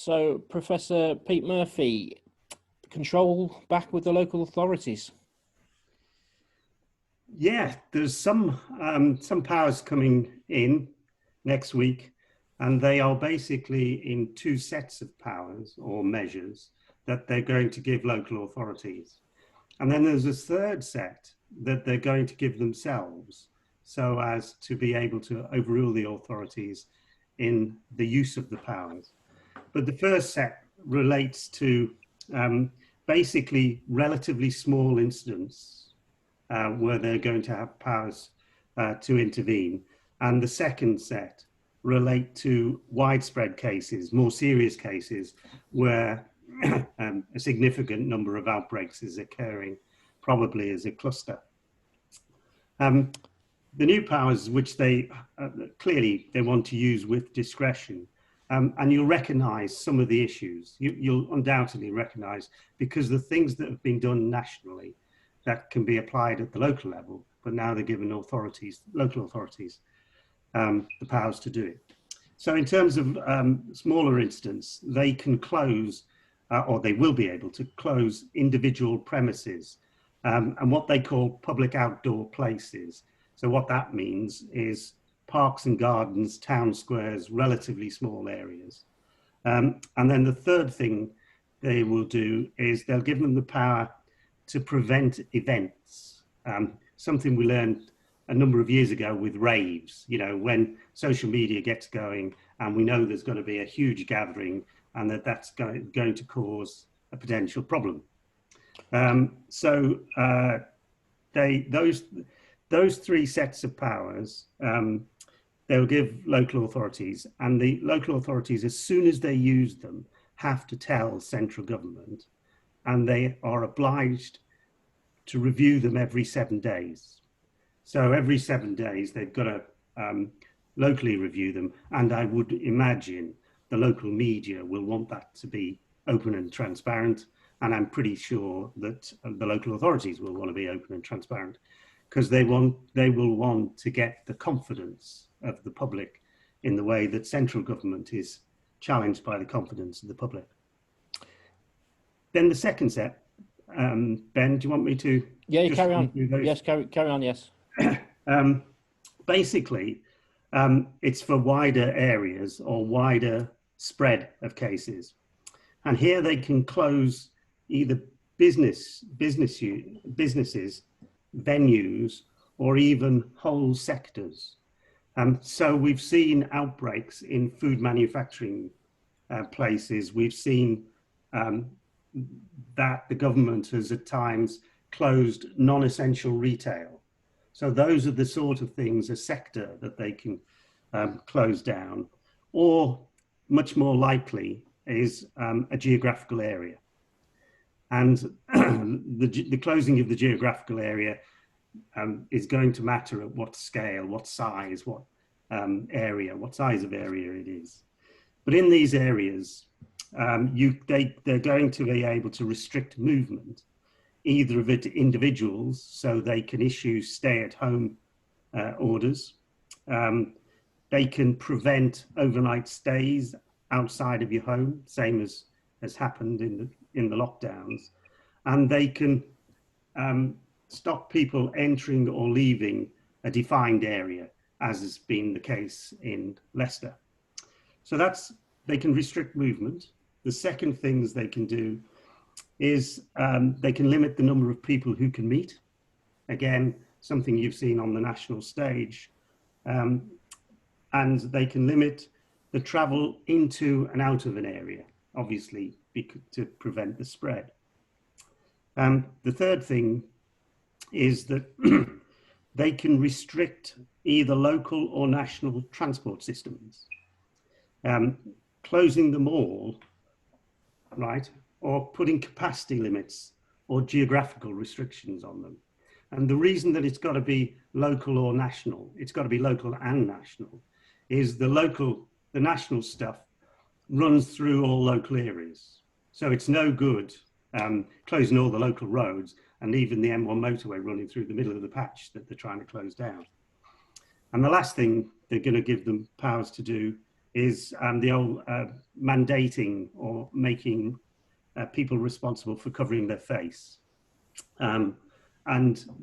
So, Professor Pete Murphy, control back with the local authorities. Yeah, there's some powers coming in next week, and they are basically in two sets of powers or measures that they're going to give local authorities. And then there's a third set that they're going to give themselves so as to be able to overrule the authorities in the use of the powers. But the first set relates to basically relatively small incidents where they're going to have powers to intervene. And the second set relate to widespread cases, more serious cases, where a significant number of outbreaks is occurring, probably as a cluster. The new powers, which they clearly they want to use with discretion, and you'll recognise some of the issues. You'll undoubtedly recognise, because the things that have been done nationally that can be applied at the local level, but now they're given authorities, local authorities, the powers to do it. So in terms of smaller incidents, they can close, or they will be able to close individual premises and what they call public outdoor places. So what that means is parks and gardens, town squares, relatively small areas. And then the third thing they will do is they'll give them the power to prevent events. Something we learned a number of years ago with raves, you know, when social media gets going and we know there's going to be a huge gathering and that's going to cause a potential problem. Those three sets of powers, they'll give local authorities, and the local authorities, as soon as they use them, have to tell central government, and they are obliged to review them every 7 days. So every 7 days, they've got to locally review them, and I would imagine the local media will want that to be open and transparent, and I'm pretty sure that the local authorities will want to be open and transparent, because they will want to get the confidence of the public in the way that central government is challenged by the confidence of the public. Then the second set, Ben, do you want me to? Yeah, you carry on. Yes, carry on, yes. Basically, it's for wider areas or wider spread of cases. And here they can close either businesses, venues, or even whole sectors. So we've seen outbreaks in food manufacturing places. We've seen that the government has at times closed non-essential retail. So those are the sort of things, a sector that they can close down, or much more likely is a geographical area. And the closing of the geographical area is going to matter at what scale, what size, what area, what size of area it is. But in these areas, they're going to be able to restrict movement, either of it individuals, so they can issue stay-at-home orders. They can prevent overnight stays outside of your home, same as has happened in the lockdowns, and they can stop people entering or leaving a defined area, as has been the case in Leicester. So they can restrict movement. The second things they can do is they can limit the number of people who can meet. Again, something you've seen on the national stage. And they can limit the travel into and out of an area, obviously, to prevent the spread. The third thing is that they can restrict either local or national transport systems, closing them all, right, or putting capacity limits or geographical restrictions on them. And the reason that it's got to be local or national, it's got to be local and national, is the national stuff runs through all local areas. So it's no good closing all the local roads and even the M1 motorway running through the middle of the patch that they're trying to close down. And the last thing they're going to give them powers to do is the old mandating or making people responsible for covering their face. And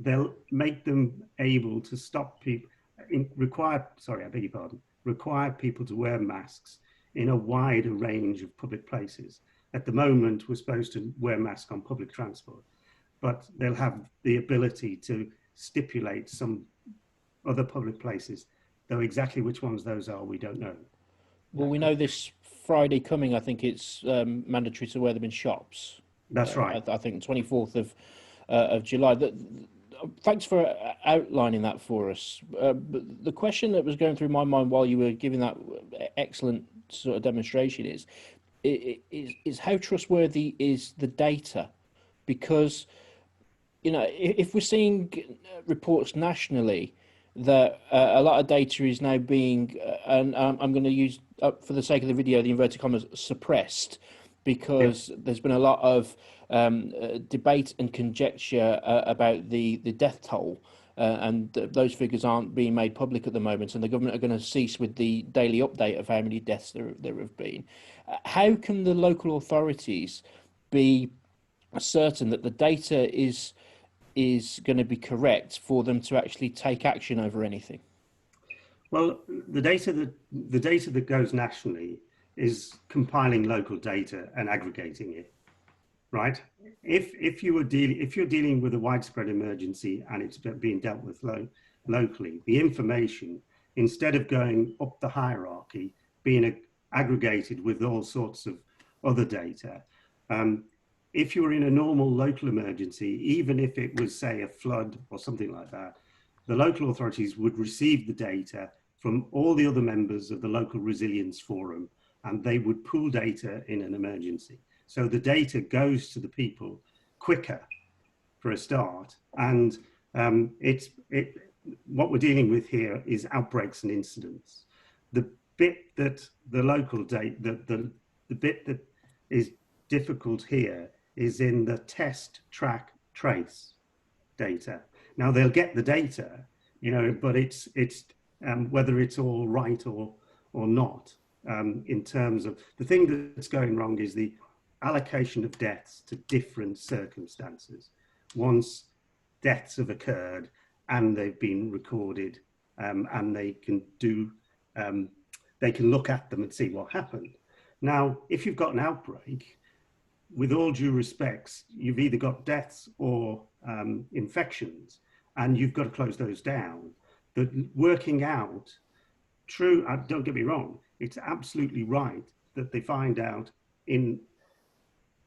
they'll make them able to stop people, require people to wear masks in a wider range of public places. At the moment, we're supposed to wear masks on public transport, but they'll have the ability to stipulate some other public places, though exactly which ones those are, we don't know. Well, we know this Friday coming, I think it's mandatory to wear them in shops. That's right. I think 24th of July. Thanks for outlining that for us. But the question that was going through my mind while you were giving that excellent sort of demonstration is how trustworthy is the data? Because, you know, if we're seeing reports nationally that a lot of data is now being, and I'm going to use, for the sake of the video, the inverted commas, suppressed, because there's been a lot of debate and conjecture about the death toll, and those figures aren't being made public at the moment, and the government are going to cease with the daily update of how many deaths there have been. How can the local authorities be certain that the data is going to be correct for them to actually take action over anything? Well, the data that goes nationally is compiling local data and aggregating it, right? If you're dealing with a widespread emergency and it's being dealt with locally, the information, instead of going up the hierarchy, being aggregated with all sorts of other data, if you were in a normal local emergency, even if it was, say, a flood or something like that, the local authorities would receive the data from all the other members of the local resilience forum, and they would pool data in an emergency. So the data goes to the people quicker for a start. And what we're dealing with here is outbreaks and incidents. The bit that the local data, the bit that is difficult here is in the test, track, trace data. Now they'll get the data, you know, but it's whether it's all right or not. In terms of the thing that's going wrong is the allocation of deaths to different circumstances. Once deaths have occurred and they've been recorded, and they can look at them and see what happened. Now, if you've got an outbreak, with all due respects, you've either got deaths or infections, and you've got to close those down. But working out, don't get me wrong, it's absolutely right that they find out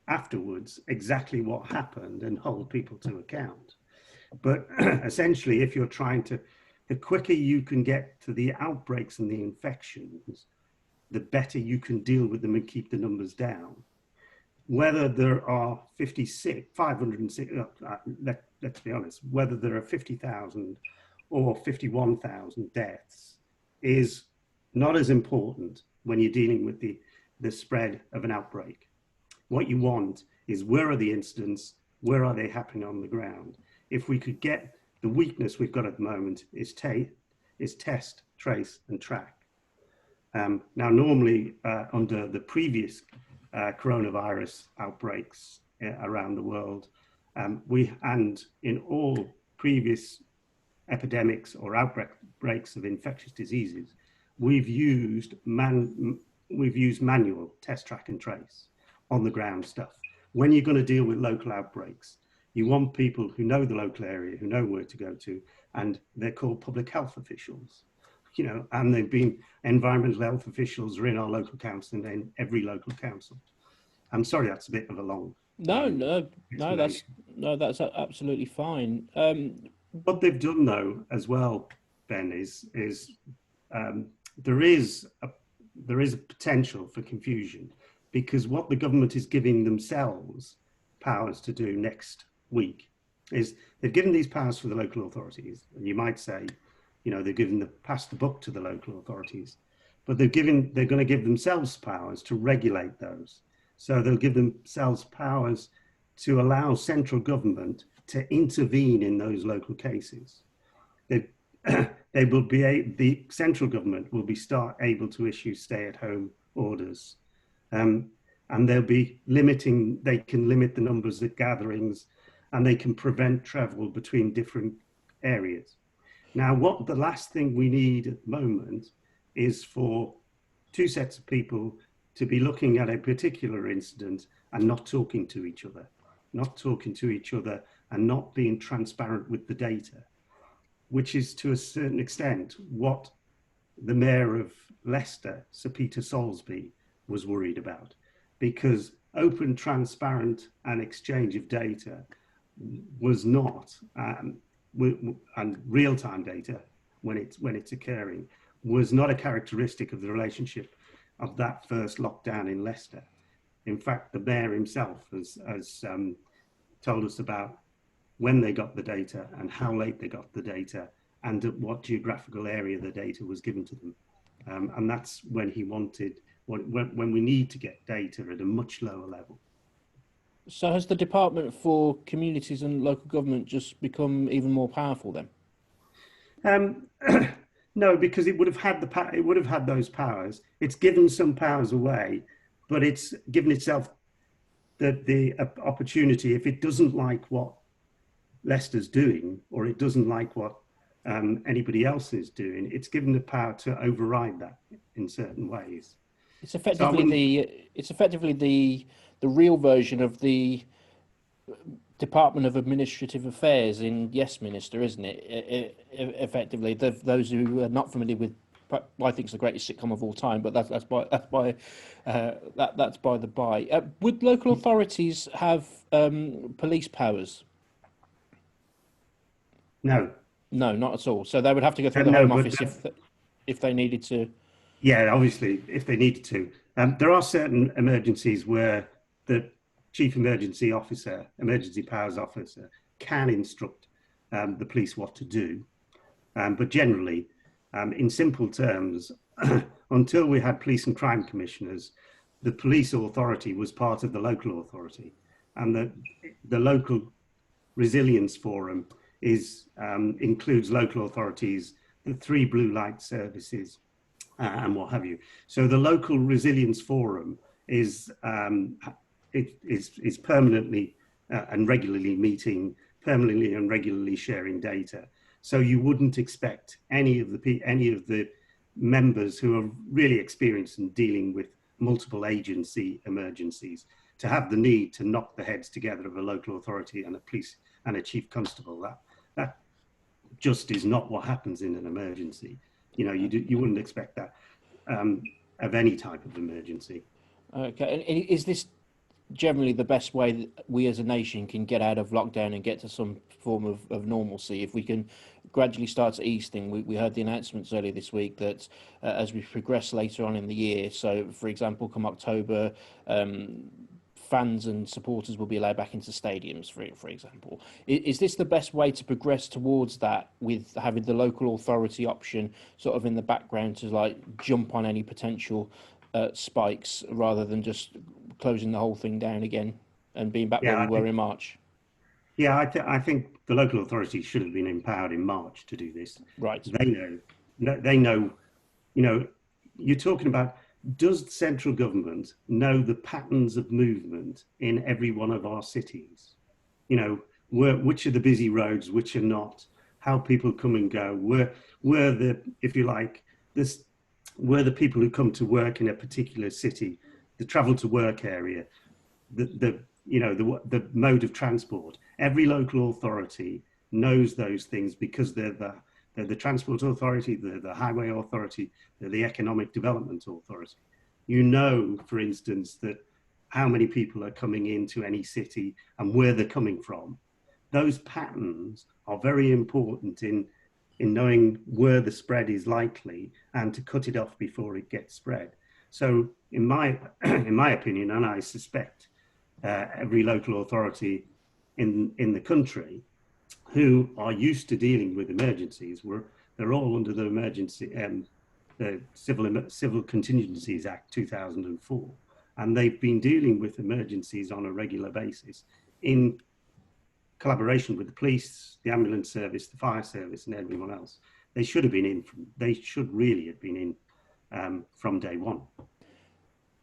afterwards exactly what happened and hold people to account. But essentially, if you're trying to, the quicker you can get to the outbreaks and the infections, the better you can deal with them and keep the numbers down. Whether there are 506, let's be honest, whether there are 50,000 or 51,000 deaths is not as important when you're dealing with the spread of an outbreak. What you want is, where are the incidents? Where are they happening on the ground? If we could get, the weakness we've got at the moment is test, trace, and track. Now, normally under the previous coronavirus outbreaks around the world, and in all previous epidemics or outbreaks of infectious diseases, we've used manual test, track, and trace on the ground stuff. When you're going to deal with local outbreaks, you want people who know the local area, who know where to go to, and they're called public health officials. You know, and they've been environmental health officials are in our local council and in every local council. I'm sorry, that's a bit of a long. No, that's absolutely fine. What they've done, though, as well, Ben, is there is a potential for confusion, because what the government is giving themselves powers to do next week is they've given these powers for the local authorities, and you might say, you know, they've passed the buck to the local authorities, but they're going to give themselves powers to regulate those. So they'll give themselves powers to allow central government to intervene in those local cases. they will be the central government will be able to issue stay-at-home orders, and they'll be they can limit the numbers of gatherings, and they can prevent travel between different areas. Now, the last thing we need at the moment is for two sets of people to be looking at a particular incident and not talking to each other, and not being transparent with the data, which is to a certain extent what the mayor of Leicester, Sir Peter Soulsby, was worried about, because open, transparent, and exchange of data was not, and real-time data when it's occurring, was not a characteristic of the relationship of that first lockdown in Leicester. In fact, the mayor himself has told us about when they got the data and how late they got the data and at what geographical area the data was given to them. And that's when he wanted, when we need to get data at a much lower level. So has the Department for Communities and Local Government just become even more powerful then? No, because it would have had those powers. It's given some powers away, but it's given itself the opportunity, if it doesn't like what Leicester's doing, or it doesn't like what anybody else is doing, it's given the power to override that in certain ways. It's effectively the real version of the Department of Administrative Affairs in Yes Minister, isn't it? Effectively, those who are not familiar with, I think it's the greatest sitcom of all time, but that's by the by. Would local authorities have police powers? No. No, not at all. So they would have to go through the Home Office if they needed to. Yeah, obviously, if they needed to. There are certain emergencies where the Chief Emergency Officer, Emergency Powers Officer, can instruct the police what to do. But generally, in simple terms, until we had police and crime commissioners, the police authority was part of the local authority. And the local resilience forum includes local authorities, the 3 blue light services, and what have you. So the local resilience forum is permanently and regularly meeting, permanently and regularly sharing data. So you wouldn't expect any of the members who are really experienced in dealing with multiple agency emergencies to have the need to knock the heads together of a local authority and a police and a chief constable. That just is not what happens in an emergency. You know, you wouldn't expect that of any type of emergency. Okay, and is this generally the best way that we as a nation can get out of lockdown and get to some form of normalcy? If we can gradually start to ease things, we heard the announcements earlier this week that as we progress later on in the year, so for example, come October, fans and supporters will be allowed back into stadiums, for example. Is this the best way to progress towards that, with having the local authority option sort of in the background to like jump on any potential spikes rather than just closing the whole thing down again and being back where we were in March? Yeah, I think the local authorities should have been empowered in March to do this. Right. They know, you know, you're talking about, does the central government know the patterns of movement in every one of our cities? You know, which are the busy roads, which are not, how people come and go, where the, if you like, where the people who come to work in a particular city, the travel to work area, the mode of transport. Every local authority knows those things because they're the transport authority, they're the highway authority, they're the economic development authority. You know, for instance, that how many people are coming into any city and where they're coming from. Those patterns are very important in knowing where the spread is likely and to cut it off before it gets spread. So in my opinion, and I suspect every local authority in the country who are used to dealing with emergencies, they're all under the the Civil Contingencies Act 2004, and they've been dealing with emergencies on a regular basis in collaboration with the police, the ambulance service, the fire service, and everyone else. they should have been in. They should really have been in from day one.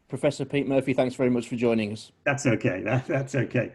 Professor Pete Murphy, thanks very much for joining us. That's okay. That's okay.